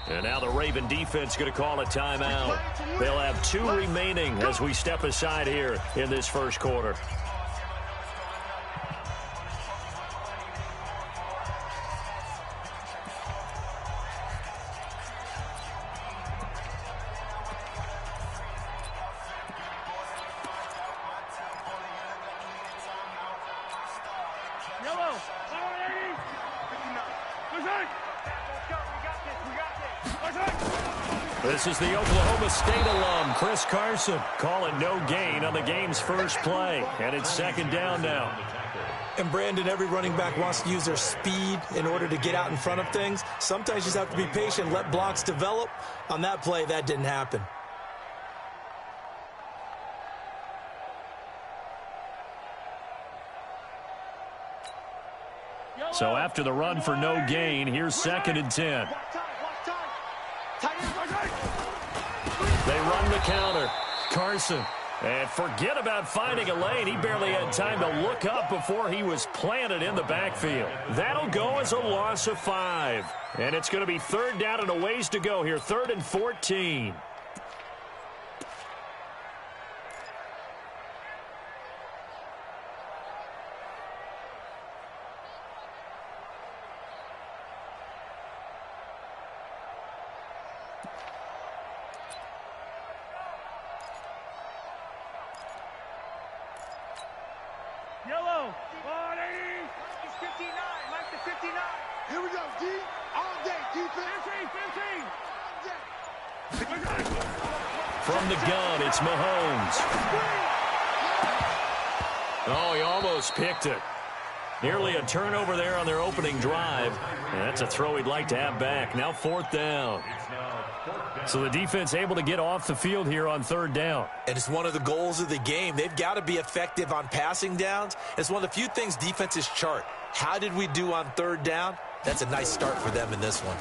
And now the Raven defense going to call a timeout. They'll have 2 remaining as we step aside here in this first quarter. This is the Oklahoma State alum, Chris Carson, calling no gain on the game's first play. And it's second down now. And, Brandon, every running back wants to use their speed in order to get out in front of things. Sometimes you just have to be patient, let blocks develop. On that play, that didn't happen. So after the run for no gain, here's second and 10. They run the counter. Carson. And forget about finding a lane. He barely had time to look up before he was planted in the backfield. That'll go as a loss of 5. And it's going to be third down and a ways to go here. 3rd and 14. Yellow, 180, 59, Mike the 59. Here we go, D, all day, defense. 15. From the gun, it's Mahomes. Oh, he almost picked it. Nearly a turnover there on their opening drive. And that's a throw he'd like to have back. Now 4th down. So the defense able to get off the field here on 3rd down. And it's one of the goals of the game. They've got to be effective on passing downs. It's one of the few things defenses chart. How did we do on 3rd down? That's a nice start for them in this one.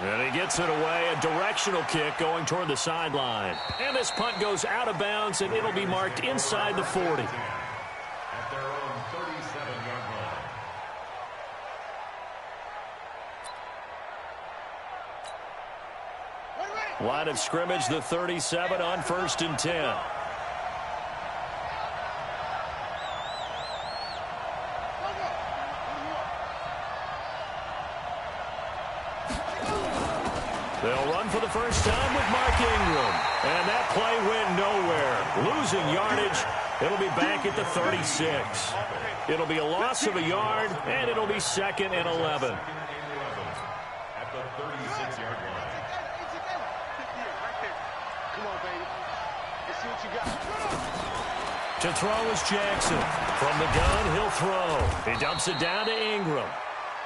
And he gets it away, a directional kick going toward the sideline. And this punt goes out of bounds, and it'll be marked inside the 40. At their own 37-yard line. Line of scrimmage, the 37 on 1st and 10. They'll run for the first time with Mark Ingram. And that play went nowhere. Losing yardage. It'll be back at the 36. It'll be a loss of a yard, and it'll be 2nd and 11. At the 36-yard line. Come on, baby. Let's see what you got. To throw is Jackson. From the gun, he'll throw. He dumps it down to Ingram.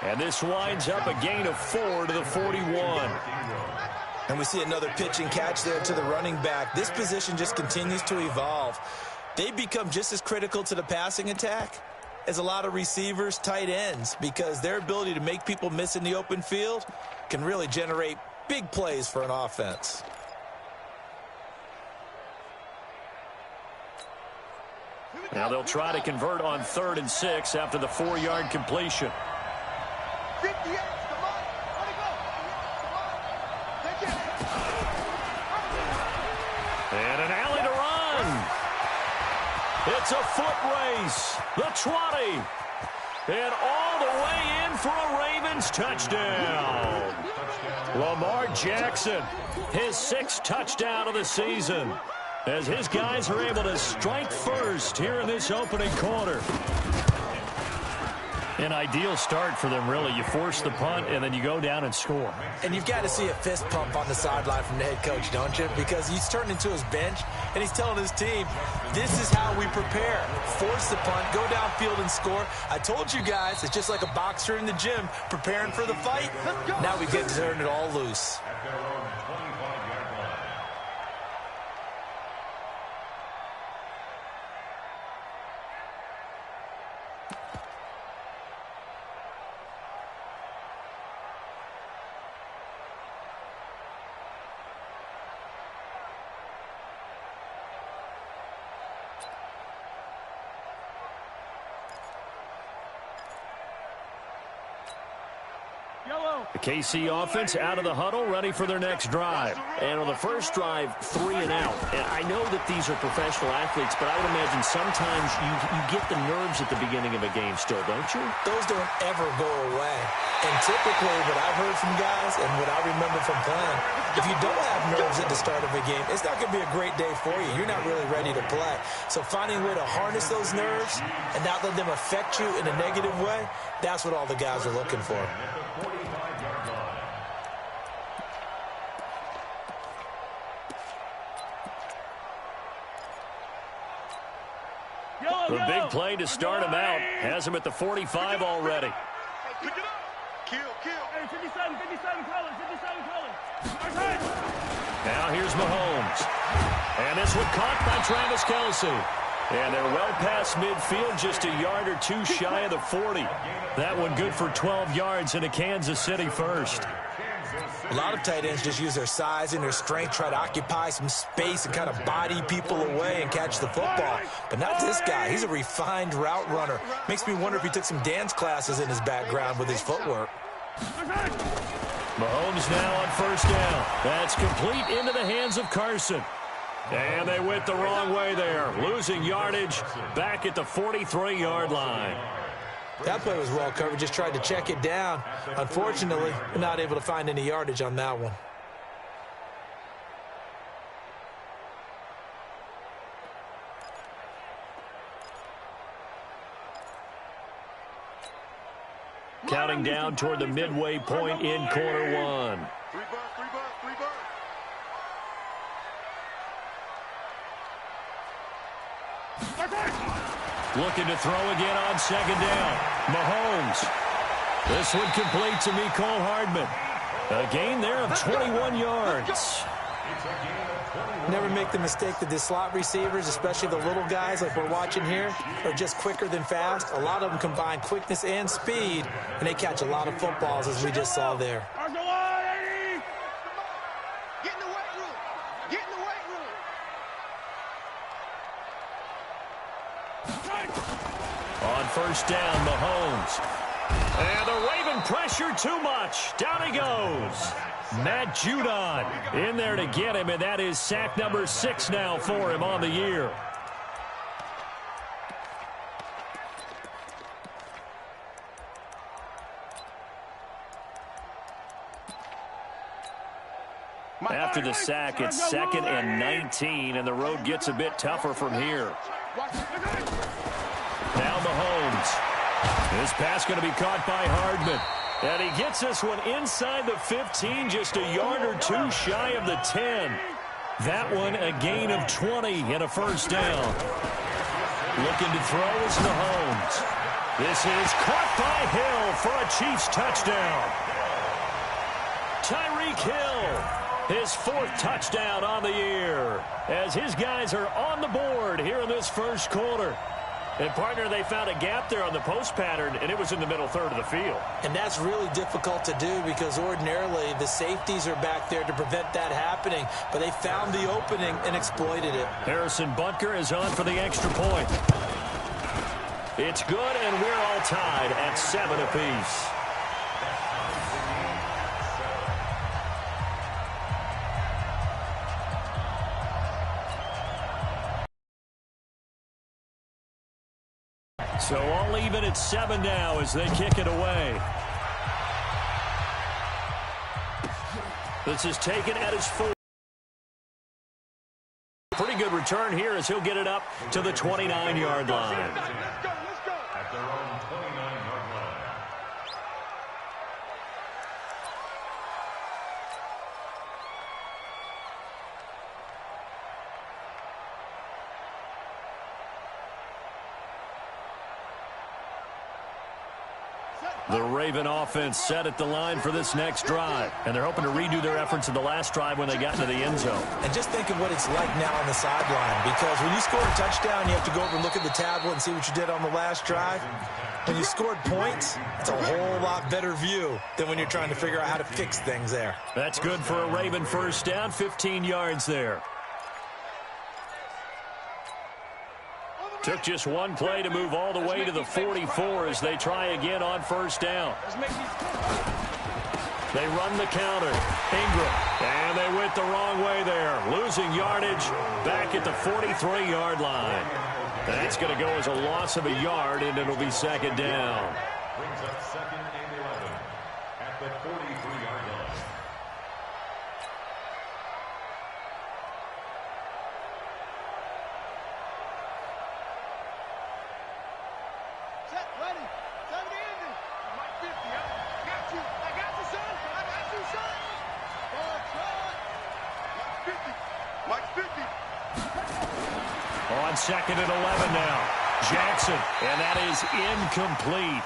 And this winds up a gain of 4 to the 41. And we see another pitch and catch there to the running back. This position just continues to evolve. They become just as critical to the passing attack as a lot of receivers, tight ends, because their ability to make people miss in the open field can really generate big plays for an offense. Now they'll try to convert on 3rd and 6 after the 4-yard completion. 58, come on, let it go. Come on, take it. And an alley to run. It's a foot race. The 20. And all the way in for a Ravens touchdown. Lamar Jackson, his 6th touchdown of the season, as his guys are able to strike first here in this opening quarter. An ideal start for them, really. You force the punt, and then you go down and score. And you've got to see a fist pump on the sideline from the head coach, don't you? Because he's turned into his bench, and he's telling his team, this is how we prepare. Force the punt, go downfield and score. I told you guys, it's just like a boxer in the gym preparing for the fight. Now we get to turn it all loose. At their own 25-yard line. Yellow, The KC offense out of the huddle, ready for their next drive. And on the first drive, 3 and out. And I know that these are professional athletes, but I would imagine sometimes you get the nerves at the beginning of a game still, don't you? Those don't ever go away. And typically what I've heard from guys and what I remember from playing, if you don't have nerves at the start of a game, it's not going to be a great day for you. You're not really ready to play. So finding a way to harness those nerves and not let them affect you in a negative way, that's what all the guys are looking for. The big play to start him out has him at the 45 already. Pick it up. Kill. Hey, 57 colors. Now here's Mahomes. And this one caught by Travis Kelce. And they're well past midfield, just a yard or two shy of the 40. That one good for 12 yards into Kansas City first. A lot of tight ends just use their size and their strength, try to occupy some space and kind of body people away and catch the football. But not this guy. He's a refined route runner. Makes me wonder if he took some dance classes in his background with his footwork. Mahomes now on first down. That's complete into the hands of Carson. And they went the wrong way there, losing yardage back at the 43-yard line. That play was well covered, just tried to check it down. Unfortunately, not able to find any yardage on that one. Counting down toward the midway point in quarter one. Three bucks. Looking to throw again on second down. Mahomes. This one complete to Mecole Hardman. A gain there of 21 yards. Never make the mistake that the slot receivers, especially the little guys like we're watching here, are just quicker than fast. A lot of them combine quickness and speed, and they catch a lot of footballs, as we just saw there. Get in the weight room. On first down, Mahomes. And the Raven pressure too much. Down he goes. Matt Judon in there to get him, and that is sack number 6 now for him on the year. After the sack, it's 2nd and 19, and the road gets a bit tougher from here. Now Mahomes. This pass going to be caught by Hardman. And he gets this one inside the 15, just a yard or two shy of the 10. That one a gain of 20 and a first down. Looking to throw is Mahomes. This is caught by Hill for a Chiefs touchdown. Tyreek Hill, his 4th touchdown on the year, as his guys are on the board here in this first quarter. And, partner, they found a gap there on the post pattern, and it was in the middle third of the field. And that's really difficult to do because ordinarily the safeties are back there to prevent that happening. But they found the opening and exploited it. Harrison Butker is on for the extra point. It's good, and we're all tied at 7 apiece. So all even at 7 now as they kick it away. This is taken at his 4. Pretty good return here as he'll get it up to the 29-yard line. Let's go. At their own 29-yard line. The Raven offense set at the line for this next drive, and they're hoping to redo their efforts in the last drive when they got into the end zone. And just think of what it's like now on the sideline, because when you score a touchdown, you have to go over and look at the tablet and see what you did on the last drive. When you scored points, it's a whole lot better view than when you're trying to figure out how to fix things there. That's good for a Raven first down, 15 yards there. Took just one play to move all the way to the 44 as they try again on first down. They run the counter. Ingram. And they went the wrong way there. Losing yardage back at the 43-yard line. That's going to go as a loss of a yard, and it'll be second down. Brings up second and 11 at the 43-yard line. Set, ready. 70 ending. Mike 50, huh? Got you. I got you, son. I got you, son. Mike 50. Mike 50. On second and 11 now. Jackson, and that is incomplete.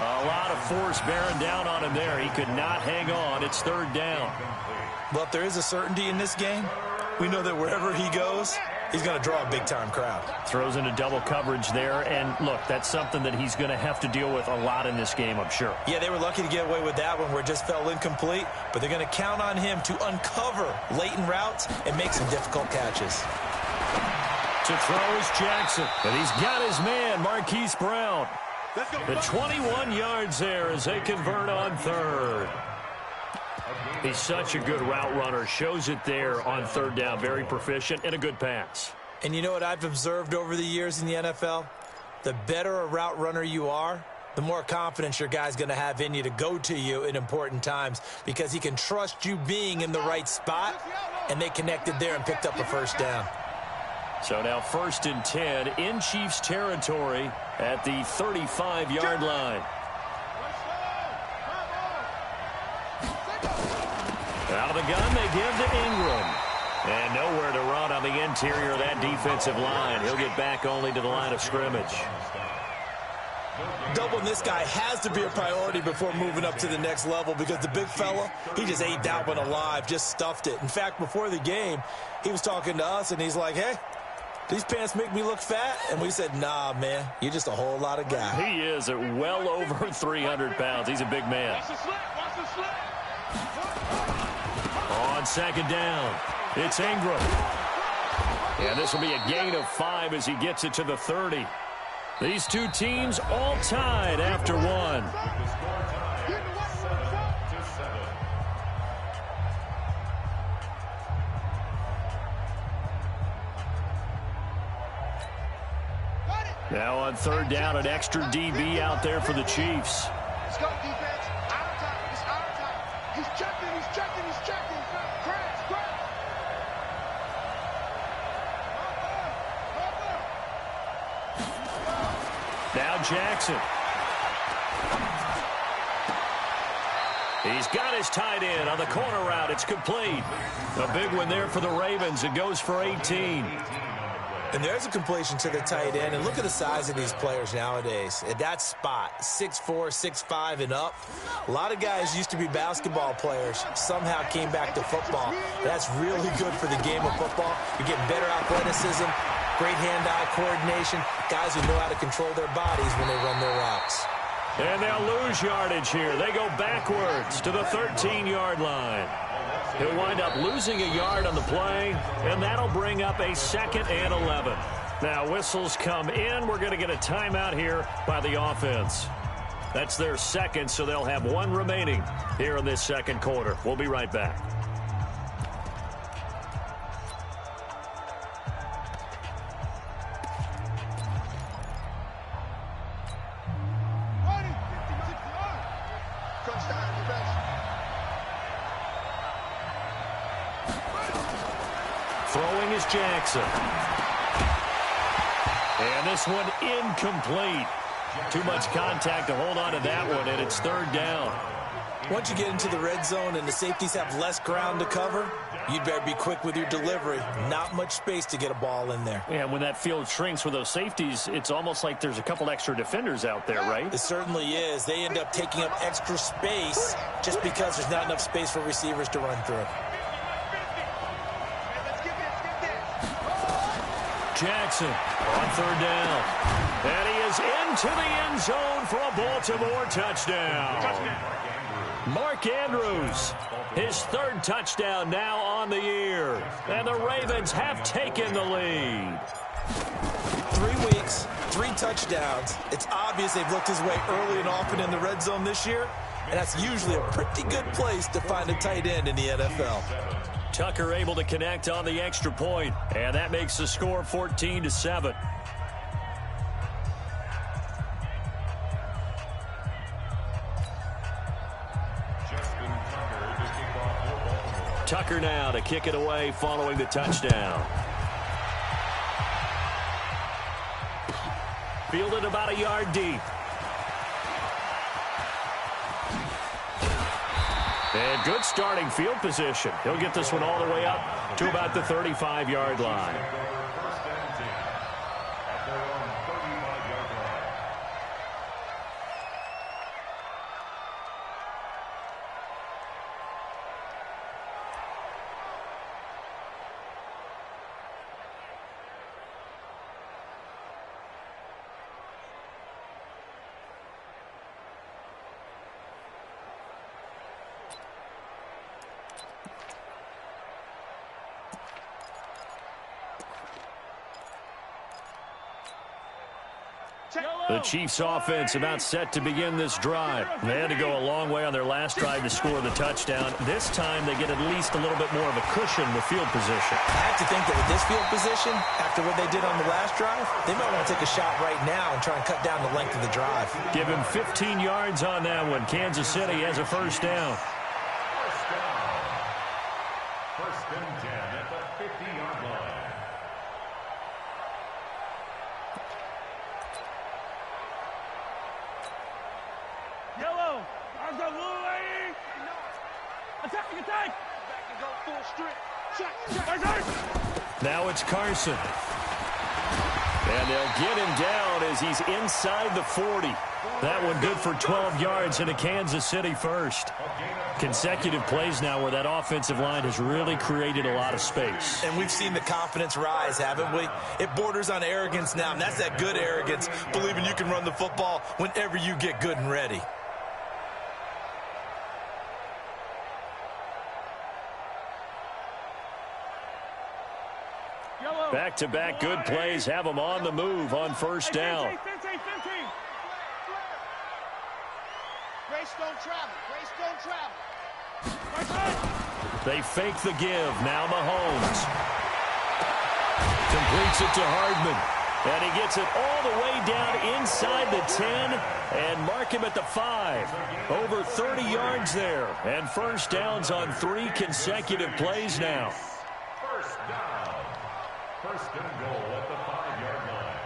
A lot of force bearing down on him there. He could not hang on. It's third down. Well, if there is a certainty in this game, we know that wherever he goes, he's going to draw a big-time crowd. Throws into double coverage there, and look, that's something that he's going to have to deal with a lot in this game, I'm sure. Yeah, they were lucky to get away with that one where it just fell incomplete, but they're going to count on him to uncover latent routes and make some difficult catches. To throw is Jackson, and he's got his man, Marquise Brown. The 21 yards there as they convert on third. He's such a good route runner. Shows it there on third down. Very proficient and a good pass. And you know what I've observed over the years in the NFL? The better a route runner you are, the more confidence your guy's going to have in you to go to you in important times because he can trust you being in the right spot, and they connected there and picked up a first down. So now first and 10 in Chiefs territory at the 35-yard line. Out of the gun, they give to Ingram. And nowhere to run on the interior of that defensive line. He'll get back only to the line of scrimmage. Doubling this guy has to be a priority before moving up to the next level because the big fella, he just ate that one alive, just stuffed it. In fact, before the game, he was talking to us, and he's like, hey, these pants make me look fat? And we said, nah, man, you're just a whole lot of guy. He is at well over 300 pounds. He's a big man. Watch the slap. Watch the slap. On second down, it's Ingram. And this will be a gain of 5 as he gets it to the 30. These two teams all tied after one. Now on third down, an extra DB out there for the Chiefs. Let's go, defense. Our time. It's our time. He's checking. He's checking. He's checking. Crash. Crash. Now Jackson. He's got his tight end on the corner route. It's complete. A big one there for the Ravens. It goes for 18. And there's a completion to the tight end. And look at the size of these players nowadays. At that spot, 6'4", 6'5", and up. A lot of guys used to be basketball players. Somehow came back to football. That's really good for the game of football. You're getting better athleticism, great hand-eye coordination. Guys who know how to control their bodies when they run their routes. And they'll lose yardage here. They go backwards to the 13-yard line. He'll wind up losing a yard on the play, and that'll bring up a second and 11. Now, whistles come in. We're going to get a timeout here by the offense. That's their second, so they'll have one remaining here in this second quarter. We'll be right back. Throwing is Jackson. And this one incomplete. Too much contact to hold on to that one, and it's third down. Once you get into the red zone and the safeties have less ground to cover, you'd better be quick with your delivery. Not much space to get a ball in there. And when that field shrinks with those safeties, it's almost like there's a couple extra defenders out there, right? It certainly is. They end up taking up extra space just because there's not enough space for receivers to run through. Jackson on third down. And he is into the end zone for a Baltimore touchdown. Mark Andrews, his third touchdown now on the year. And the Ravens have taken the lead. 3 weeks, 3 touchdowns. It's obvious they've looked his way early and often in the red zone this year. and that's usually a pretty good place to find a tight end in the NFL. Tucker able to connect on the extra point, and that makes the score 14-7. Tucker now to kick it away following the touchdown. Fielded about a yard deep. And good starting field position. He'll get this one all the way up to about the 35-yard line. The Chiefs offense about set to begin this drive. They had to go a long way on their last drive to score the touchdown. This time they get at least a little bit more of a cushion with field position. I have to think that with this field position, after what they did on the last drive, they might want to take a shot right now and try and cut down the length of the drive. Give him 15 yards on that one. Kansas City has a first down. First and 10 at the 50-yard line. Yellow. Arms up, little lady. Attack. Back and go full strip. Check. Now it's Carson. And they'll get him down as he's inside the 40. That one good for 12 yards into Kansas City first. Consecutive plays now where that offensive line has really created a lot of space. And we've seen the confidence rise, haven't we? It borders on arrogance now, and that's that good arrogance, believing you can run the football whenever you get good and ready. Back-to-back good plays have them on the move on first down. Grace don't travel. They fake the give. Now Mahomes completes it to Hardman. And he gets it all the way down inside the 10 and mark him at the 5. Over 30 yards there. And first downs on 3 consecutive plays now. First down. First and goal at the 5-yard line.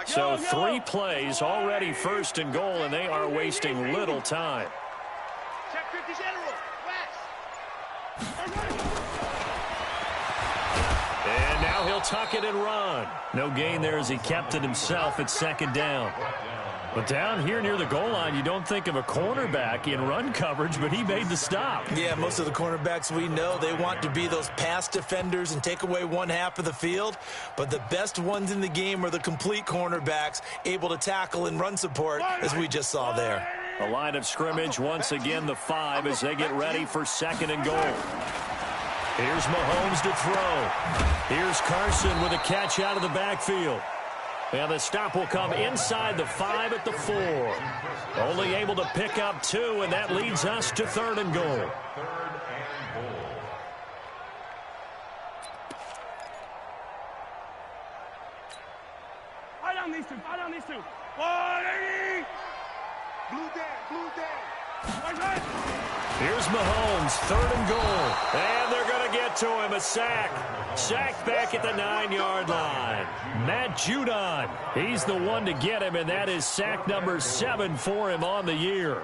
So 3 plays already first and goal, and they are wasting little time. Check 50 general. And now he'll tuck it and run. No gain there as he kept it himself at second down. But down here near the goal line, you don't think of a cornerback in run coverage, but he made the stop. Yeah, most of the cornerbacks we know, they want to be those pass defenders and take away one half of the field. But the best ones in the game are the complete cornerbacks, able to tackle and run support, as we just saw there. The line of scrimmage, once again, the 5 as they get ready for second and goal. Here's Mahomes to throw. Here's Carson with a catch out of the backfield. And the stop will come inside the 5 at the 4. Only able to pick up 2, and that leads us to third and goal. Third and goal. Fight on these two. 180. Blue down. Here's Mahomes, third and goal. And they're going to get to him, a sack. Sacked back at the 9-yard line. Matt Judon, he's the one to get him, and that is sack number 7 for him on the year.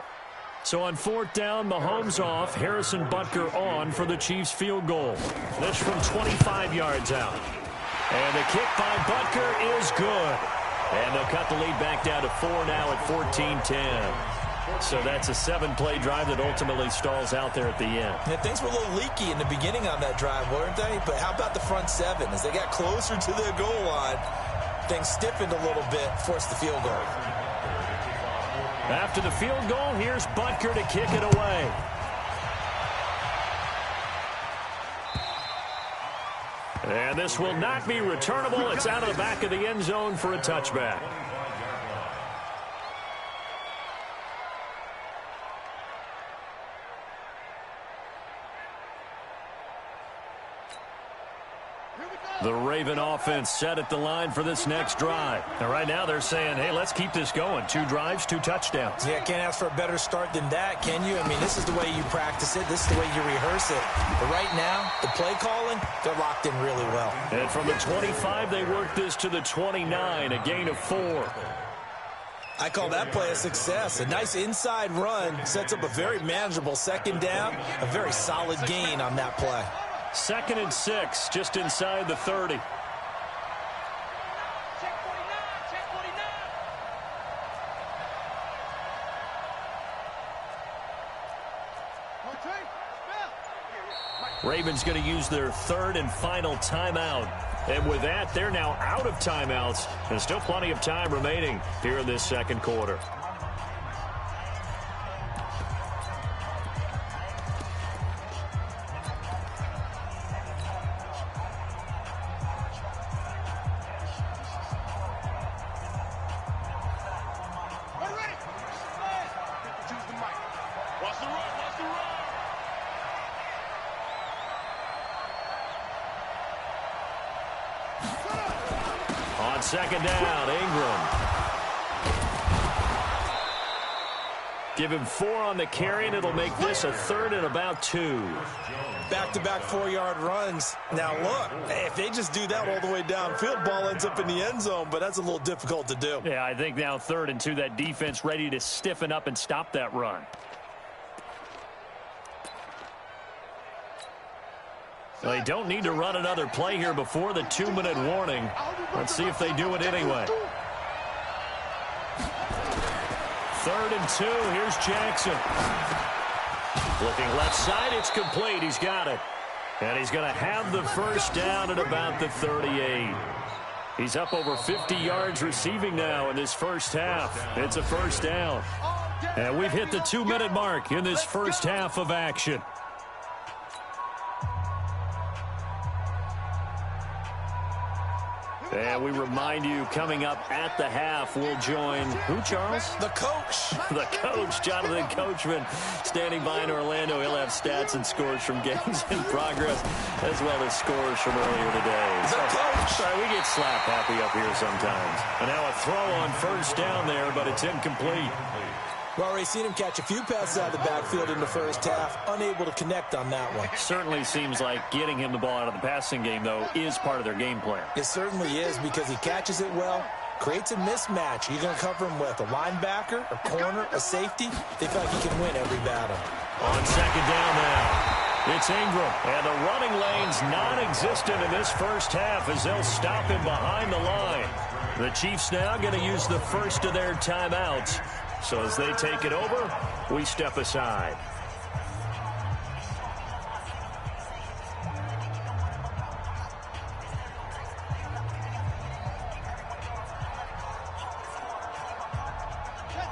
So on fourth down, Mahomes off, Harrison Butker on for the Chiefs field goal. This from 25 yards out. And the kick by Butker is good. And they'll cut the lead back down to 4 now at 14-10. So that's a 7-play drive that ultimately stalls out there at the end. Yeah, things were a little leaky in the beginning on that drive, weren't they? But how about the front 7? As they got closer to the goal line, things stiffened a little bit, forced the field goal. After the field goal, here's Butker to kick it away. And this will not be returnable. It's out of the back of the end zone for a touchback. The Raven offense set at the line for this next drive. And right now they're saying, hey, let's keep this going. 2 drives, 2 touchdowns. Yeah, can't ask for a better start than that, can you? I mean, this is the way you practice it. This is the way you rehearse it. But right now, the play calling, they're locked in really well. And from the 25, they work this to the 29, a gain of 4. I call that play a success. A nice inside run sets up a very manageable second down, a very solid gain on that play. 2nd and 6, just inside the 30. Check 49, check 49. Ravens going to use their 3rd and final timeout. And with that, they're now out of timeouts. And still plenty of time remaining here in this second quarter. On 2nd down, Ingram. Give him 4 on the carry, and it'll make this a 3rd and about 2. Back-to-back 4-yard runs. Now, look, if they just do that all the way downfield, ball ends up in the end zone, but that's a little difficult to do. Yeah, I think now 3rd and 2, that defense ready to stiffen up and stop that run. They don't need to run another play here before the 2-minute warning. Let's see if they do it anyway. 3rd and 2. Here's Jackson. Looking left side. It's complete. He's got it. And he's going to have the first down at about the 38. He's up over 50 yards receiving now in this first half. It's a first down. And we've hit the 2-minute mark in this first half of action. And we remind you, coming up at the half, we'll join who, Charles? The coach. The coach, Jonathan Coachman, standing by in Orlando. He'll have stats and scores from games in progress, as well as scores from earlier today. The coach. Sorry, we get slap happy up here sometimes. And now a throw on first down there, but it's incomplete. Well, we've seen him catch a few passes out of the backfield in the first half, unable to connect on that one. Certainly seems like getting him the ball out of the passing game, though, is part of their game plan. It certainly is, because he catches it well, creates a mismatch. You're going to cover him with a linebacker, a corner, a safety. They feel like he can win every battle. On 2nd down now, it's Ingram. And the running lane's non-existent in this first half as they'll stop him behind the line. The Chiefs now going to use the first of their timeouts. So as they take it over, we step aside.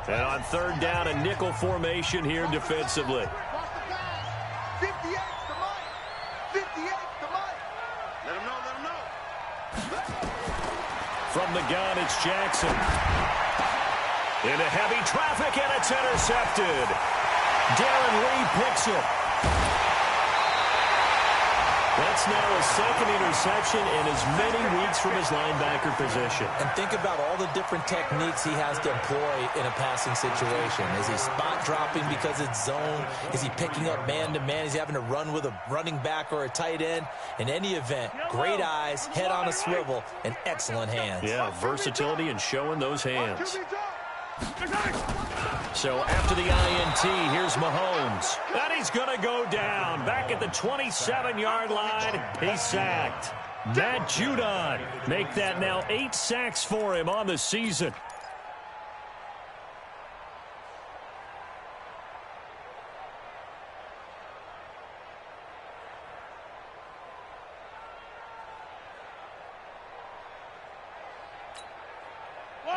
And on 3rd down, a nickel formation here defensively. 58 to Mike. 58 to Mike. Let him know, From the gun, it's Jackson. Into heavy traffic, and it's intercepted. Darren Lee picks it. That's now a 2nd interception in as many weeks from his linebacker position. And think about all the different techniques he has to employ in a passing situation. Is he spot dropping because it's zone? Is he picking up man-to-man? Is he having to run with a running back or a tight end? In any event, great eyes, head on a swivel, and excellent hands. Yeah, versatility and showing those hands. So after the INT, here's Mahomes. And he's going to go down. Back at the 27-yard line, he's sacked. Matt Judon make that now 8 sacks for him on the season.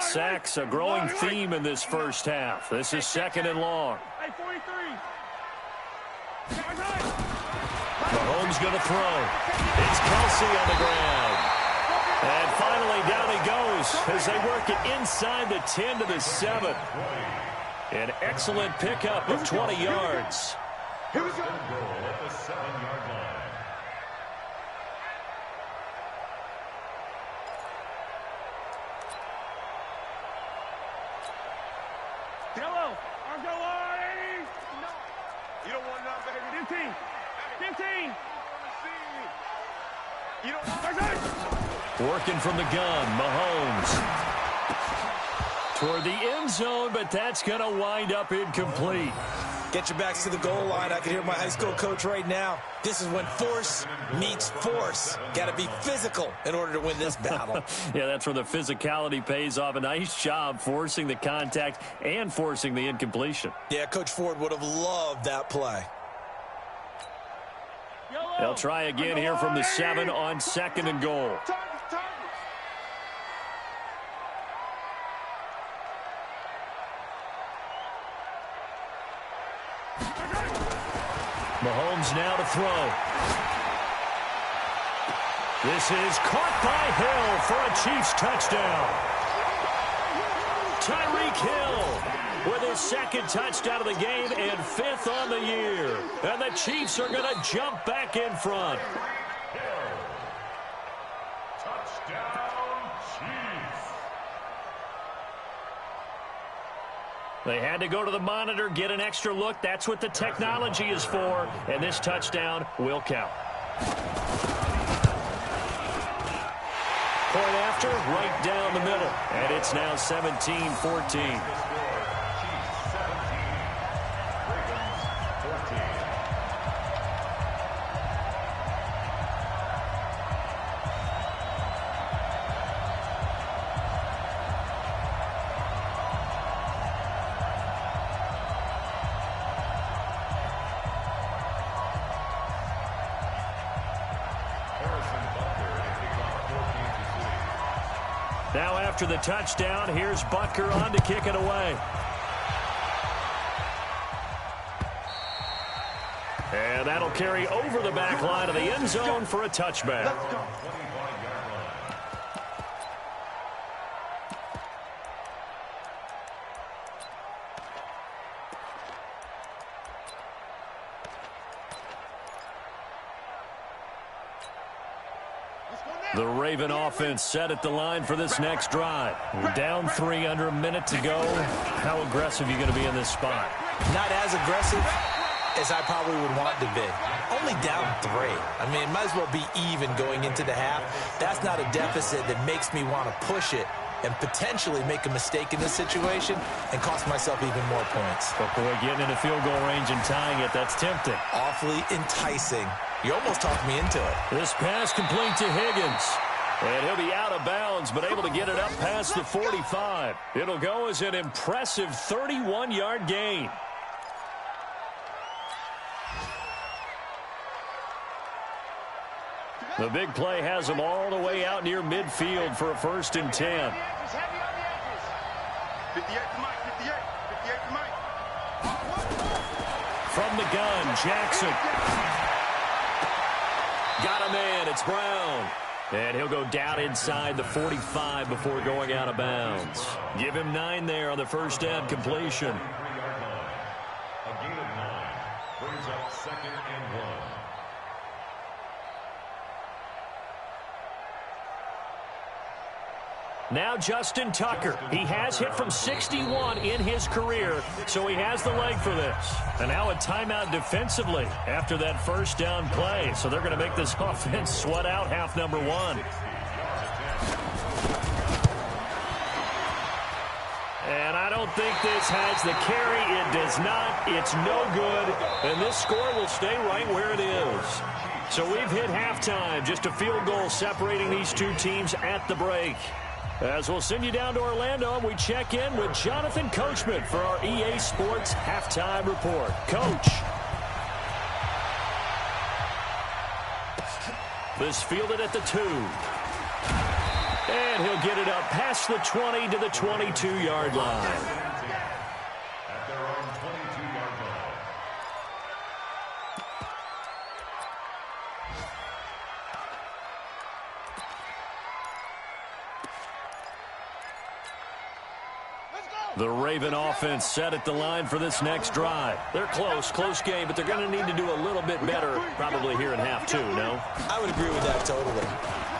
Sacks, a growing theme in this first half. This is 2nd and long. Hey, 43. Mahomes going to throw. It's Kelsey on the ground. And finally, down he goes as they work it inside the 10 to the 7. An excellent pickup of 20 yards. Here we go. Goal at the 7-yard line. Yellow. Arms go wide. 80. No. You don't want enough, baby. 15. 15. You don't want Working from the gun, Mahomes. Toward the end zone, but that's going to wind up incomplete. Get your backs to the goal line. I can hear my high school coach right now. This is when force meets force. Got to be physical in order to win this battle. Yeah, that's where the physicality pays off. A nice job forcing the contact and forcing the incompletion. Yeah, Coach Ford would have loved that play. They'll try again here from the 7 on 2nd and goal. Mahomes now to throw. This is caught by Hill for a Chiefs touchdown. Tyreek Hill with his 2nd touchdown of the game and 5th on the year. And the Chiefs are going to jump back in front. Touchdown, Chiefs. They had to go to the monitor, get an extra look. That's what the technology is for. And this touchdown will count. Point after, right down the middle. And it's now 17-14. Now after the touchdown, here's Butker on to kick it away. And that'll carry over the back line of the end zone for a touchback. The Raven offense set at the line for this next drive. We're down 3 under a minute to go. How aggressive are you going to be in this spot? Not as aggressive as I probably would want to be. Only down 3. I mean, it might as well be even going into the half. That's not a deficit that makes me want to push it and potentially make a mistake in this situation and cost myself even more points. But boy, getting into field goal range and tying it, that's tempting. Awfully enticing. You almost talked me into it. This pass complete to Higgins. And he'll be out of bounds, but able to get it up past the 45. It'll go as an impressive 31-yard gain. The big play has them all the way out near midfield for a 1st and 10. 58 to Mike, 58 to Mike. From the gun, Jackson. Got a man, it's Brown. And he'll go down inside the 45 before going out of bounds. Give him 9 there on the first down completion. A gain of 9 brings up 2nd and 1. Now Justin Tucker. He has hit from 61 in his career, so he has the leg for this. And now a timeout defensively after that first down play. So they're going to make this offense sweat out half number 1. And I don't think this has the carry. It does not. It's no good. And this score will stay right where it is. So we've hit halftime. Just a field goal separating these two teams at the break. As we'll send you down to Orlando, and we check in with Jonathan Coachman for our EA Sports Halftime Report. Coach. This fielded at the 2. And he'll get it up past the 20 to the 22-yard line. At their own 22-yard line. The Raven offense set at the line for this next drive. They're close game, but they're going to need to do a little bit better probably here in half two, no? I would agree with that totally.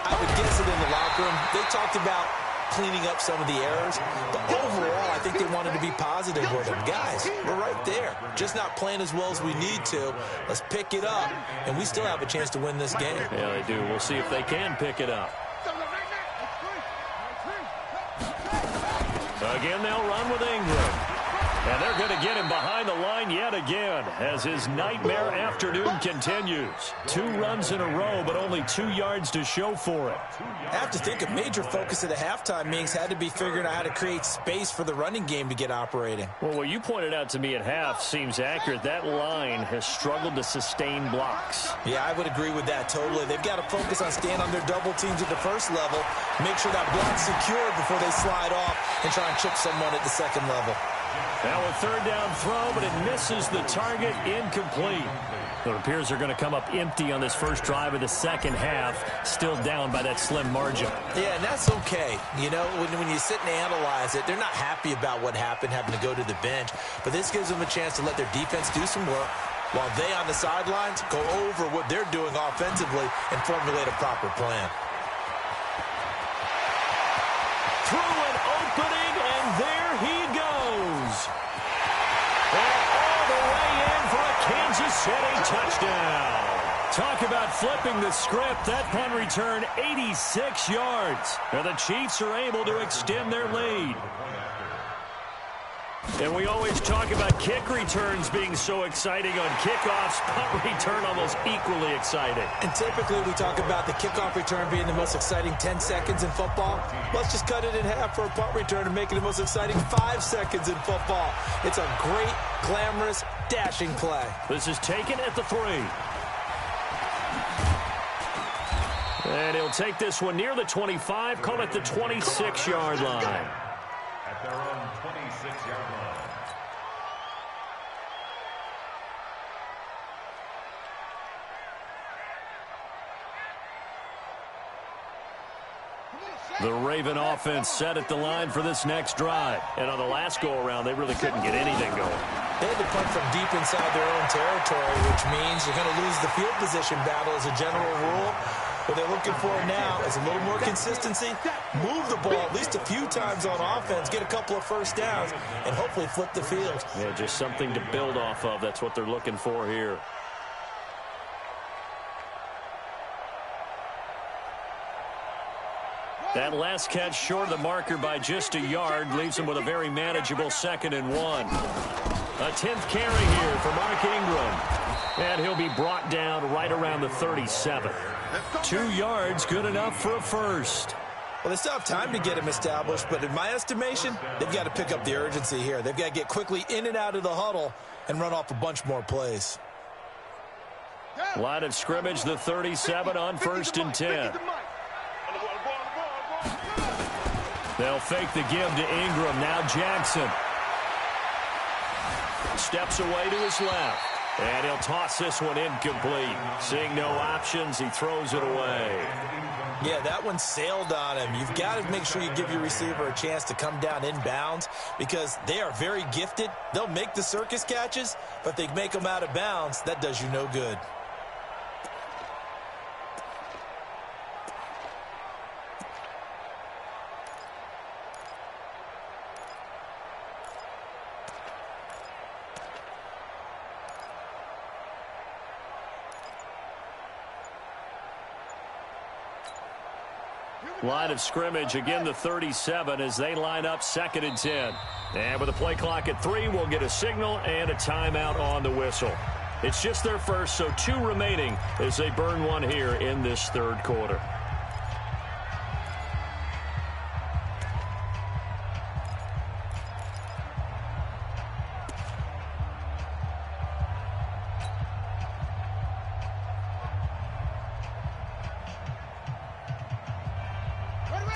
I would guess it in the locker room. They talked about cleaning up some of the errors, but overall, I think they wanted to be positive with them. Guys, we're right there. Just not playing as well as we need to. Let's pick it up, and we still have a chance to win this game. Yeah, they do. We'll see if they can pick it up. Again, they'll run with Ingram. And they're going to get him behind the line yet again as his nightmare afternoon continues. 2 runs in a row, but only 2 yards to show for it. I have to think a major focus of the halftime meetings had to be figuring out how to create space for the running game to get operating. Well, what you pointed out to me at half seems accurate. That line has struggled to sustain blocks. Yeah, I would agree with that totally. They've got to focus on staying on their double teams at the first level, make sure that block's secured before they slide off and try and chip someone at the second level. Now a third down throw, but it misses the target, incomplete. It appears they're going to come up empty on this first drive of the second half, still down by that slim margin. Yeah, and that's okay. You know, when you sit and analyze it, they're not happy about what happened, having to go to the bench. But this gives them a chance to let their defense do some work while they on the sidelines go over what they're doing offensively and formulate a proper plan. Through an opening, and there he goes. And all the way in for a Kansas City touchdown. Talk about flipping the script. That punt return, 86 yards. And the Chiefs are able to extend their lead. And we always talk about kick returns being so exciting on kickoffs. Punt return almost equally exciting. And typically we talk about the kickoff return being the most exciting 10 seconds in football. Let's just cut it in half for a punt return and make it the most exciting 5 seconds in football. It's a great, glamorous, dashing play. This is taken at the 3. And he'll take this one near the 25, call it the 26-yard line. At their own 26-yard line. The Raven offense set at the line for this next drive. And on the last go-around, they really couldn't get anything going. They had to punt from deep inside their own territory, which means you're going to lose the field position battle as a general rule. What they're looking for now is a little more consistency, move the ball at least a few times on offense, get a couple of first downs, and hopefully flip the field. Yeah, just something to build off of. That's what they're looking for here. That last catch short of the marker by just a yard leaves him with a very manageable 2nd and 1. A 10th carry here for Mark Ingram. And he'll be brought down right around the 37. 2 yards, good enough for a first. Well, they still have time to get him established, but in my estimation, they've got to pick up the urgency here. They've got to get quickly in and out of the huddle and run off a bunch more plays. Line of scrimmage, the 37 on 1st and 10. They'll fake the give to Ingram. Now Jackson steps away to his left. And he'll toss this one incomplete. Seeing no options, he throws it away. Yeah, that one sailed on him. You've got to make sure you give your receiver a chance to come down inbounds because they are very gifted. They'll make the circus catches, but they make them out of bounds. That does you no good. Line of scrimmage, again the 37 as they line up 2nd and 10. And with a play clock at 3, we'll get a signal and a timeout on the whistle. It's just their first, so 2 remaining as they burn one here in this 3rd quarter.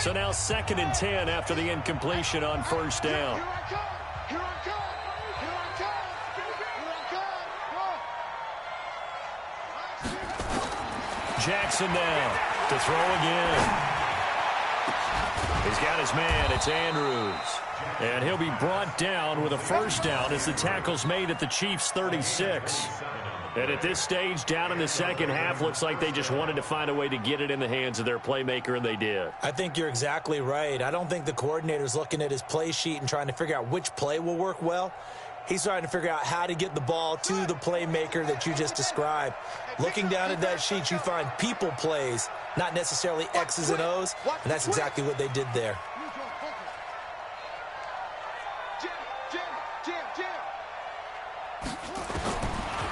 So now 2nd and 10 after the incompletion on first down. Here I come. Here I come. Here I come. Here I come. Jackson now to throw again. He's got his man. It's Andrews. And he'll be brought down with a first down as the tackle's made at the Chiefs' 36. And at this stage, down in the second half, looks like they just wanted to find a way to get it in the hands of their playmaker, and they did. I think you're exactly right. I don't think the coordinator's looking at his play sheet and trying to figure out which play will work well. He's trying to figure out how to get the ball to the playmaker that you just described. Looking down at that sheet, you find people plays, not necessarily X's and O's, and that's exactly what they did there.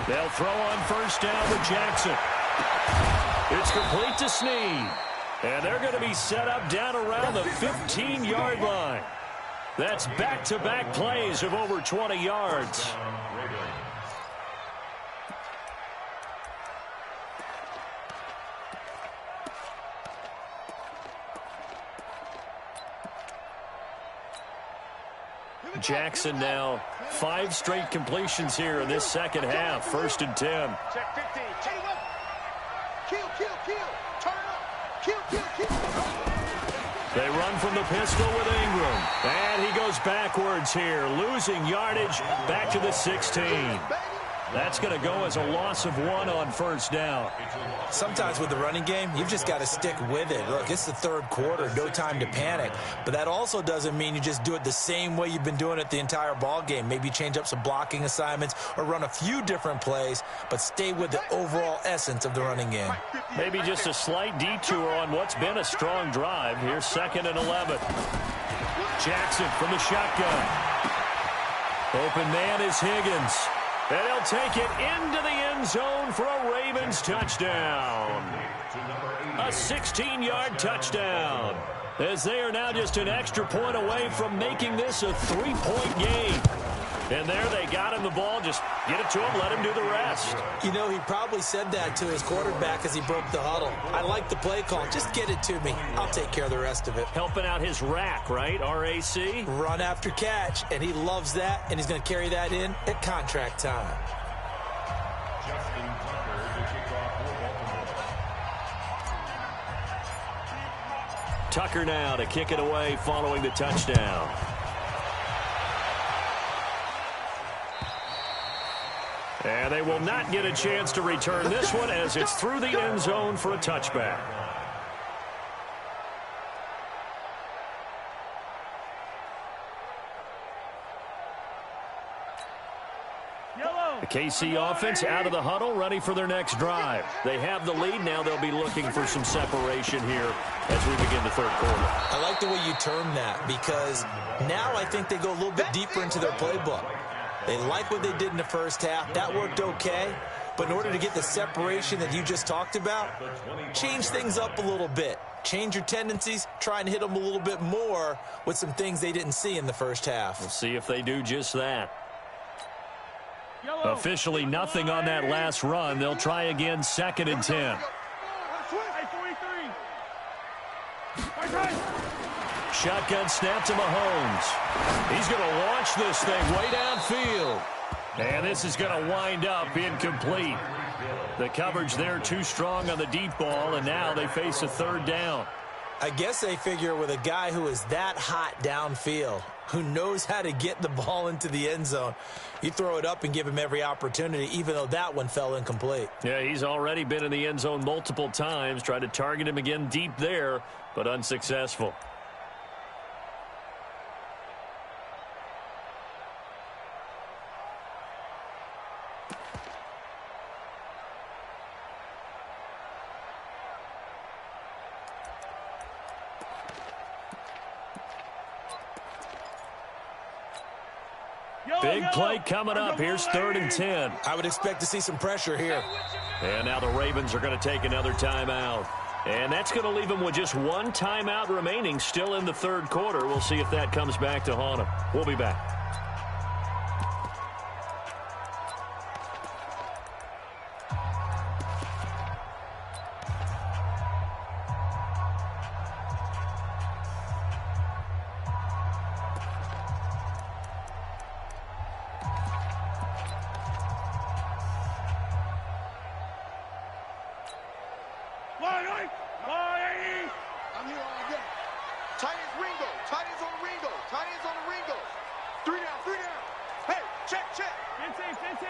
They'll throw on first down with Jackson. It's complete to Snead. And they're going to be set up down around the 15-yard line. That's back-to-back plays of over 20 yards. Jackson now 5 straight completions here in this second half. 1st and 10. Check 15. Kill, kill, kill. Turn up. Kill, kill, kill. They run from the pistol with Ingram. And he goes backwards here, losing yardage back to the 16. That's going to go as a loss of 1 on first down. Sometimes with the running game, you've just got to stick with it. Look, it's the 3rd quarter, no time to panic. But that also doesn't mean you just do it the same way you've been doing it the entire ball game. Maybe change up some blocking assignments or run a few different plays, but stay with the overall essence of the running game. Maybe just a slight detour on what's been a strong drive. Here's 2nd and 11. Jackson from the shotgun. Open man is Higgins. And he'll take it into the end zone for a Ravens touchdown. A 16-yard touchdown. As they are now just an extra point away from making this a 3-point game. And there they got him the ball. Just get it to him, let him do the rest. You know, he probably said that to his quarterback as he broke the huddle. I like the play call. Just get it to me. I'll take care of the rest of it. Helping out his rack, right? RAC? Run after catch, and he loves that, and he's going to carry that in at contract time. Justin Tucker to kick off for Baltimore. Tucker now to kick it away following the touchdown. And they will not get a chance to return this one as it's through the end zone for a touchback. The KC offense out of the huddle, ready for their next drive. They have the lead. Now they'll be looking for some separation here as we begin the 3rd quarter. I like the way you term that because now I think they go a little bit deeper into their playbook. They like what they did in the first half. That worked okay. But in order to get the separation that you just talked about, change things up a little bit. Change your tendencies. Try and hit them a little bit more with some things they didn't see in the first half. We'll see if they do just that. Officially nothing on that last run. They'll try again 2nd and 10. Shotgun snap to Mahomes. He's going to launch this thing way downfield. And this is going to wind up incomplete. The coverage there too strong on the deep ball, and now they face a 3rd down. I guess they figure with a guy who is that hot downfield, who knows how to get the ball into the end zone, you throw it up and give him every opportunity, even though that one fell incomplete. Yeah, he's already been in the end zone multiple times, tried to target him again deep there, but unsuccessful. Big play coming up. Here's 3rd and 10. I would expect to see some pressure here. And now the Ravens are going to take another timeout. And that's going to leave them with just 1 timeout remaining still in the 3rd quarter. We'll see if that comes back to haunt them. We'll be back. 180. I'm here all day. Tight ends Ringo. Tight ends on the Ringo. Tight ends on the Ringo. 3 down, 3 down. Hey, check. 15.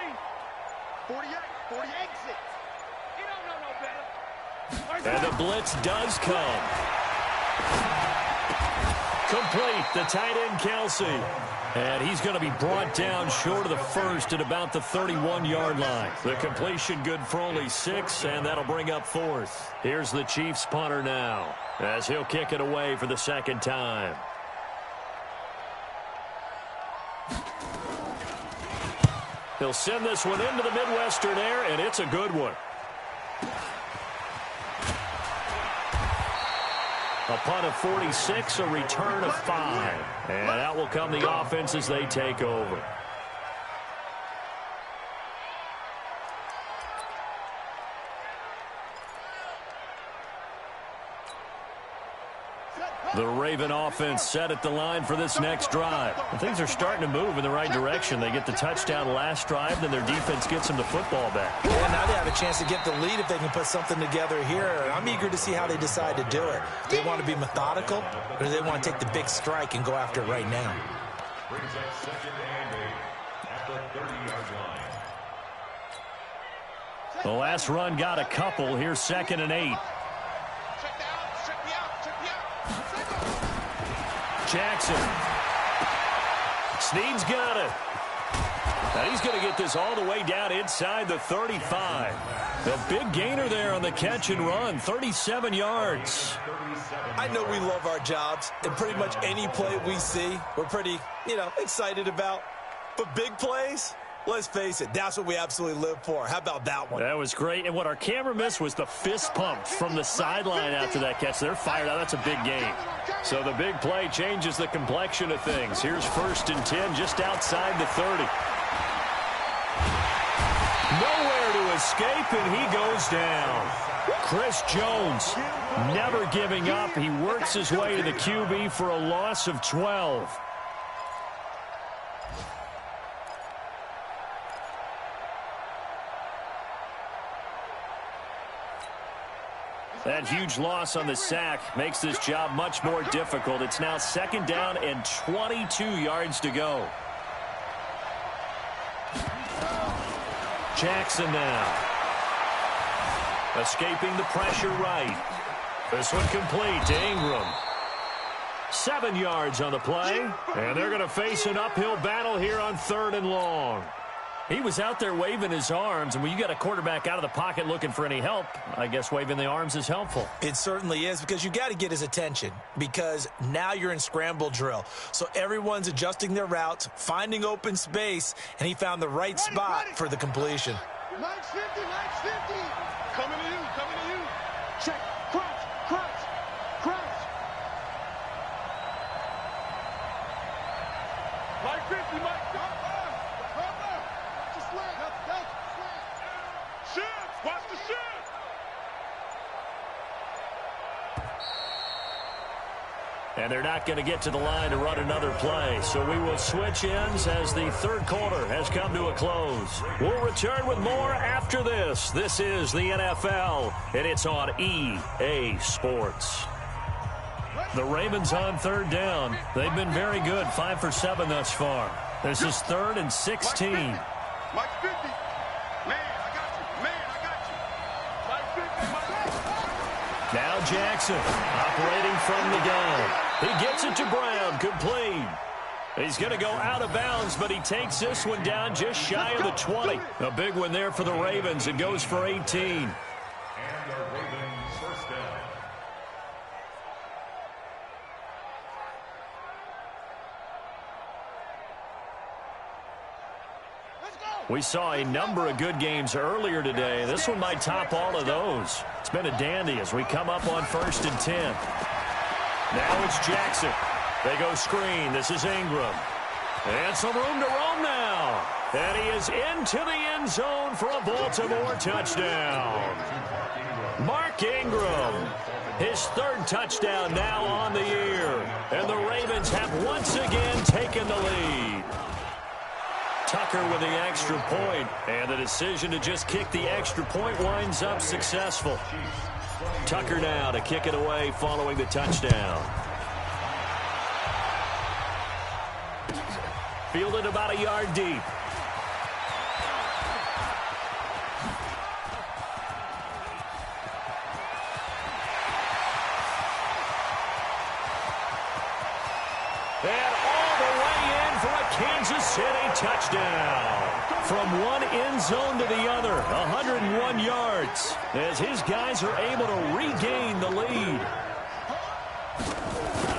48. 48. You don't know no better. And the blitz does come. Complete, the tight end, Kelsey. And he's going to be brought down short of the first at about the 31-yard line. The completion good for only 6, and that'll bring up 4th. Here's the Chiefs punter now, as he'll kick it away for the second time. He'll send this one into the Midwestern air, and it's a good one. A punt of 46, a return of 5. And out will come the offense as they take over. The Raven offense set at the line for this next drive. And things are starting to move in the right direction. They get the touchdown last drive, then their defense gets them the football back. Yeah, now they have a chance to get the lead if they can put something together here. I'm eager to see how they decide to do it. Do they want to be methodical, or do they want to take the big strike and go after it right now? Brings up second and 8 at the 30-yard line. The last run got a couple. Here's 2nd and 8. Jackson. Snead's got it. Now he's going to get this all the way down inside the 35. A big gainer there on the catch and run, 37 yards. I know we love our jobs, and pretty much any play we see, we're pretty, excited about. But big plays, let's face it, that's what we absolutely live for. How about that one? That was great. And what our camera missed was the fist pump from the sideline after that catch. They're fired out. That's a big game. So the big play changes the complexion of things. Here's 1st and 10 just outside the 30. Nowhere to escape, and he goes down. Chris Jones never giving up. He works his way to the QB for a loss of 12. That huge loss on the sack makes this job much more difficult. It's now 2nd down and 22 yards to go. Jackson now. Escaping the pressure right. This one complete to Ingram. 7 yards on the play. And they're going to face an uphill battle here on 3rd and long. He was out there waving his arms, and when you got a quarterback out of the pocket looking for any help, I guess waving the arms is helpful. It certainly is, because you got to get his attention, because now you're in scramble drill. So everyone's adjusting their routes, finding open space, and he found the right spot for the completion. Max 50. Coming to you. Check. Crouch. Mike 50, Mike. Watch the shit! And they're not going to get to the line to run another play. So we will switch ends as the 3rd quarter has come to a close. We'll return with more after this. This is the NFL, and it's on EA Sports. The Ravens on 3rd down. They've been very good, 5 for 7 thus far. This is 3rd and 16. Mike 50. Now Jackson operating from the gun. He gets it to Brown, complete. He's going to go out of bounds, but he takes this one down just shy of the 20. A big one there for the Ravens. It goes for 18. And the Ravens first down. We saw a number of good games earlier today. This one might top all of those. It's been a dandy as we come up on 1st and 10. Now it's Jackson. They go screen. This is Ingram. And some room to roam now. And he is into the end zone for a Baltimore touchdown. Mark Ingram, his 3rd touchdown now on the year. And the Ravens have once again taken the lead. Tucker with the extra point, and the decision to just kick the extra point winds up successful. Tucker now to kick it away following the touchdown. Fielded about a yard deep. And all the way in for a Kansas City touchdown. From one end zone to the other, 101 yards, as his guys are able to regain the lead.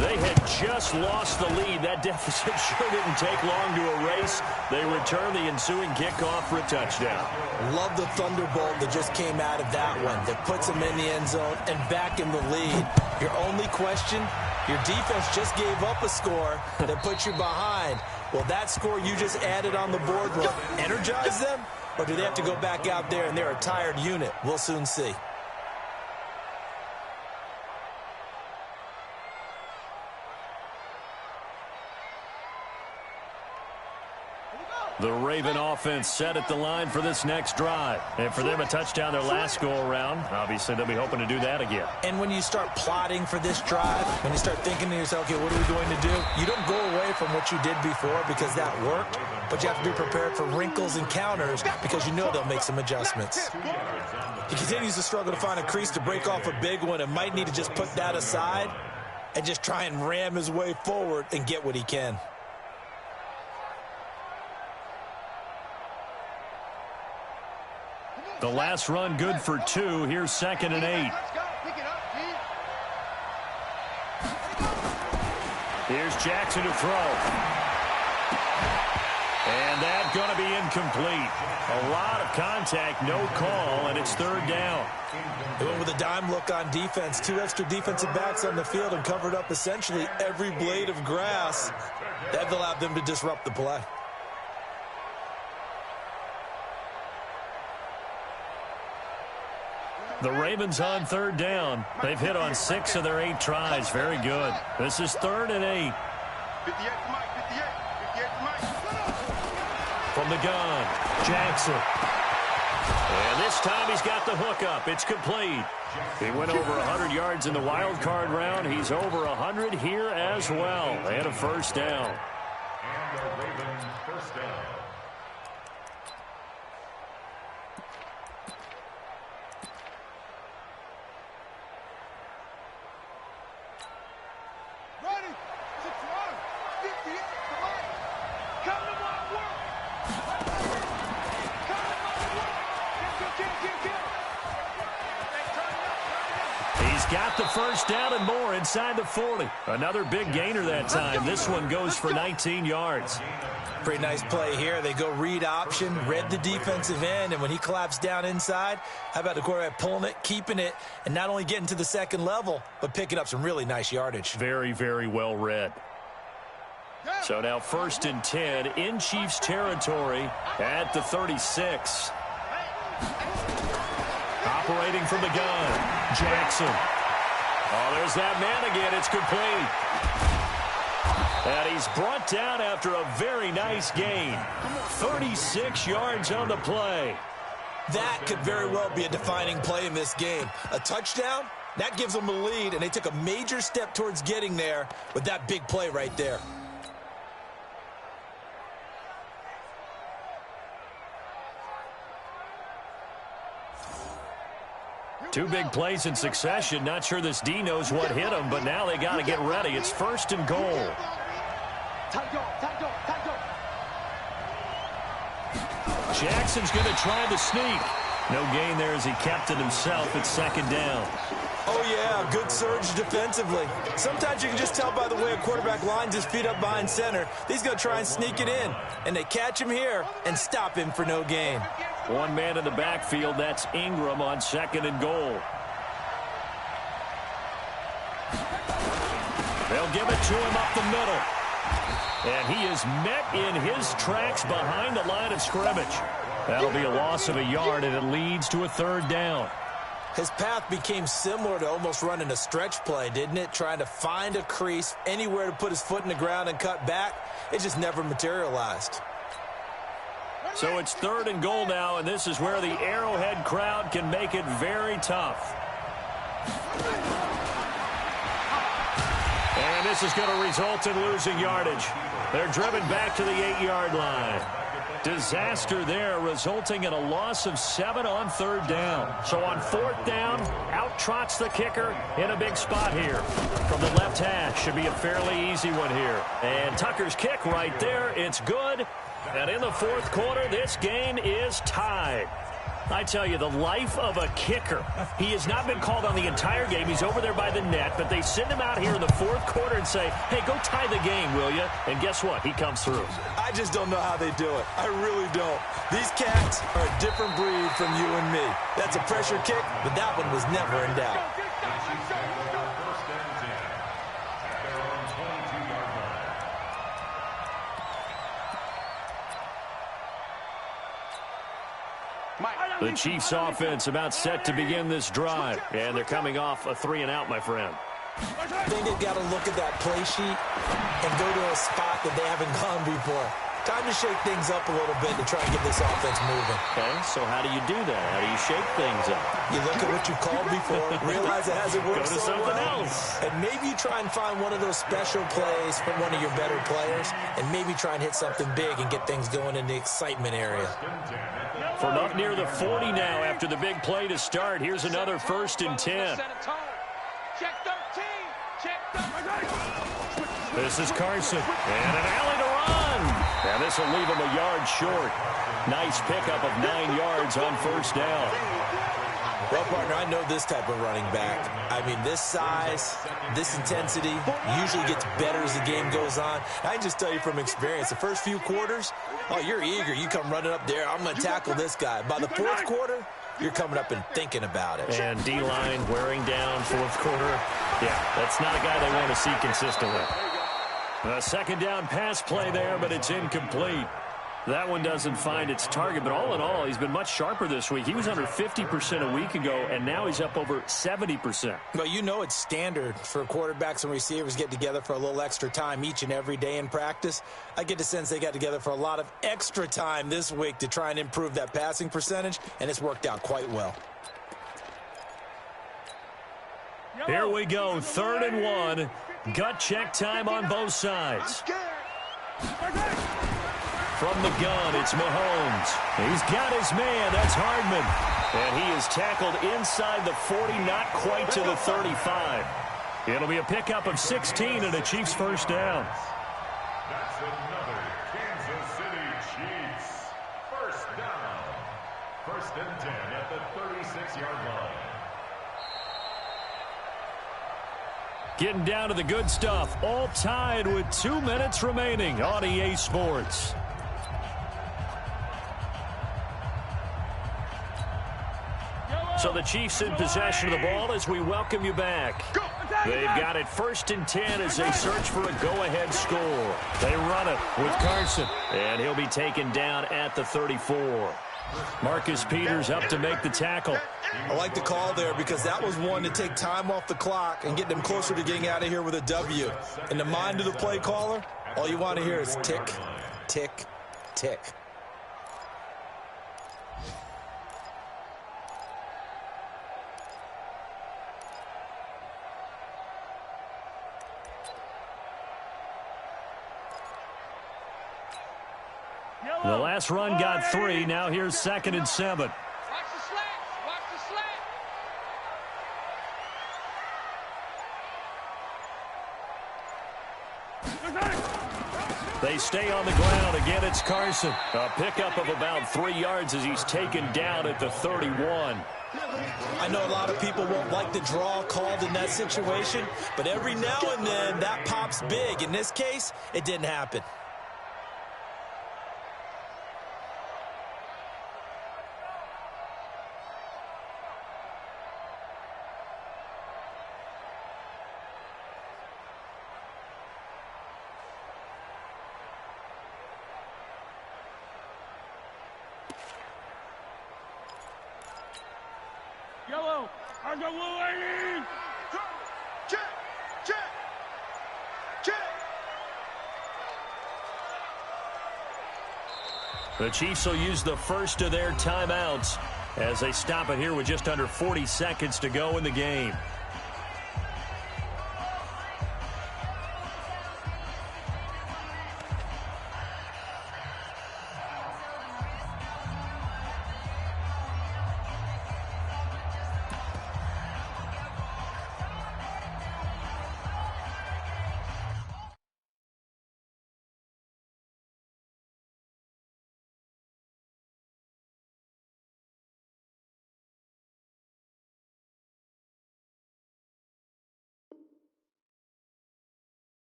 They had just lost the lead. That deficit sure didn't take long to erase. They return the ensuing kickoff for a touchdown. Love the thunderbolt that just came out of that one. That puts them in the end zone and back in the lead. Your only question, your defense just gave up a score that puts you behind. Will that score you just added on the board will energize them? Or do they have to go back out there and they're a tired unit? We'll soon see. The Raven offense set at the line for this next drive. And for them, a touchdown their last go-around. Obviously, they'll be hoping to do that again. And when you start plotting for this drive, when you start thinking to yourself, okay, what are we going to do? You don't go away from what you did before because that worked, but you have to be prepared for wrinkles and counters because you know they'll make some adjustments. He continues to struggle to find a crease to break off a big one and might need to just put that aside and just try and ram his way forward and get what he can. The last run good for 2. Here's 2nd and 8. Here's Jackson to throw. And that's going to be incomplete. A lot of contact, no call, and it's 3rd down. They went with a dime look on defense. 2 extra defensive backs on the field and covered up essentially every blade of grass. That allowed them to disrupt the play. The Ravens on 3rd down. They've hit on 6 of their 8 tries. Very good. This is 3rd and 8. From the gun, Jackson. And this time he's got the hook up. It's complete. He went over 100 yards in the wild card round. He's over 100 here as well. And a 1st down. And the Ravens 1st down. Got the 1st down and more inside the 40. Another big gainer that time. This one goes for 19 yards. Pretty nice play here. They go read option, read the defensive end, and when he collapsed down inside, how about the quarterback pulling it, keeping it, and not only getting to the 2nd level, but picking up some really nice yardage. Very, very well read. So now 1st and 10 in Chiefs territory at the 36. Operating from the gun, Jackson. Oh, there's that man again. It's complete. And he's brought down after a very nice gain. 36 yards on the play. That could very well be a defining play in this game. A touchdown, that gives them a lead, and they took a major step towards getting there with that big play right there. Two big plays in succession. Not sure this D knows what hit him, but now they got to get ready. It's 1st and goal. Jackson's going to try the sneak. No gain there as he kept it himself. It's 2nd down. Oh, yeah, good surge defensively. Sometimes you can just tell by the way a quarterback lines his feet up behind center. He's going to try and sneak it in, and they catch him here and stop him for no gain. One man in the backfield. That's Ingram on 2nd and goal. They'll give it to him up the middle. And he is met in his tracks behind the line of scrimmage. That'll be a loss of a yard, and it leads to a 3rd down. His path became similar to almost running a stretch play, didn't it? Trying to find a crease, anywhere to put his foot in the ground and cut back. It just never materialized. So it's 3rd and goal now, and this is where the Arrowhead crowd can make it very tough. And this is going to result in losing yardage. They're driven back to the 8-yard line. Disaster there, resulting in a loss of 7 on 3rd down. So on 4th down, out trots the kicker in a big spot here. From the left hash, should be a fairly easy one here. And Tucker's kick right there, it's good. And in the 4th quarter, this game is tied. I tell you, the life of a kicker. He has not been called on the entire game. He's over there by the net, but they send him out here in the 4th quarter and say, hey, go tie the game, will you? And guess what? He comes through. I just don't know how they do it. I really don't. These cats are a different breed from you and me. That's a pressure kick, but that one was never in doubt. The Chiefs offense about set to begin this drive. And they're coming off a 3-and-out, my friend. I think they've got to look at that play sheet and go to a spot that they haven't gone before. Time to shake things up a little bit to try and get this offense moving. Okay, so how do you do that? How do you shake things up? You look at what you called before, realize it hasn't worked Go to so something well, else. and maybe you try and find one of those special plays from one of your better players, and maybe try and hit something big and get things going in the excitement area. From up near the 40 now after the big play to start, here's another 1st and 10. This is Carson, and an alley to run. And this will leave him a yard short. Nice pickup of 9 yards on 1st down. Well, partner, I know this type of running back. I mean, this size, this intensity usually gets better as the game goes on. I can just tell you from experience, the first few quarters, oh, you're eager. You come running up there, I'm going to tackle this guy. By the 4th quarter, you're coming up and thinking about it. And D-line wearing down 4th quarter. Yeah, that's not a guy they want to see consistently. A 2nd down pass play there, but it's incomplete. That one doesn't find its target, but all in all, he's been much sharper this week. He was under 50% a week ago, and now he's up over 70%. Well, you know it's standard for quarterbacks and receivers get together for a little extra time each and every day in practice. I get the sense they got together for a lot of extra time this week to try and improve that passing percentage, and it's worked out quite well. Here we go, 3rd and 1. Gut check time on both sides. From the gun, it's Mahomes. He's got his man. That's Hardman. And he is tackled inside the 40, not quite to the 35. It'll be a pickup of 16 and a Chiefs 1st down. That's another Kansas City Chiefs 1st down. 1st and 10 at the 36-yard line. Getting down to the good stuff. All tied with 2 minutes remaining on EA Sports. So the Chiefs in possession of the ball as we welcome you back. They've got it 1st and 10 as they search for a go-ahead score. They run it with Carson, and he'll be taken down at the 34. Marcus Peters up to make the tackle. I like the call there because that was one to take time off the clock and get them closer to getting out of here with a W. In the mind of the play caller, all you want to hear is tick, tick, tick. The last run got 3. Now here's 2nd and 7. They stay on the ground. Again, it's Carson. A pickup of about 3 yards as he's taken down at the 31. I know a lot of people won't like the draw called in that situation, but every now and then that pops big. In this case, it didn't happen. Yellow, I go lady. Check, check, check. The Chiefs will use the first of their timeouts as they stop it here with just under 40 seconds to go in the game.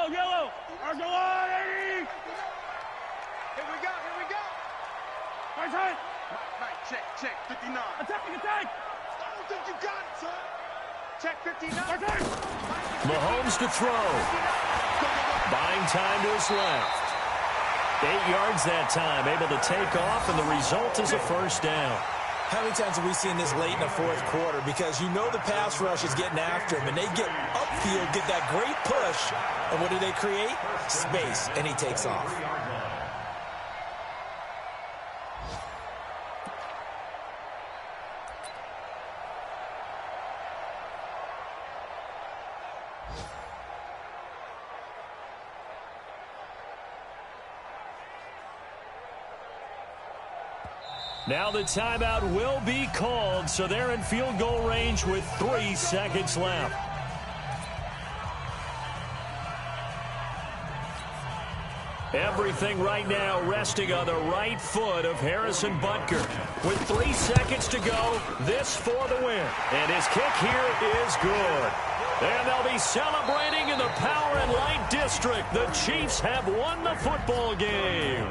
Yellow. Argolon, 80. Here we go. Right. Check. 59. Attack. I don't think you got it, son. Check 59. Mahomes to throw. Buying time to his left. 8 yards that time, able to take off, and the result is a first down. How many times have we seen this late in the fourth quarter? Because you know the pass rush is getting after him, and they get upfield, get that great push, and what do they create? Space, and he takes off. Now the timeout will be called, so they're in field goal range with 3 seconds left. Everything right now resting on the right foot of Harrison Butker. With 3 seconds to go, this for the win. And his kick here is good. And they'll be celebrating in the Power and Light District. The Chiefs have won the football game.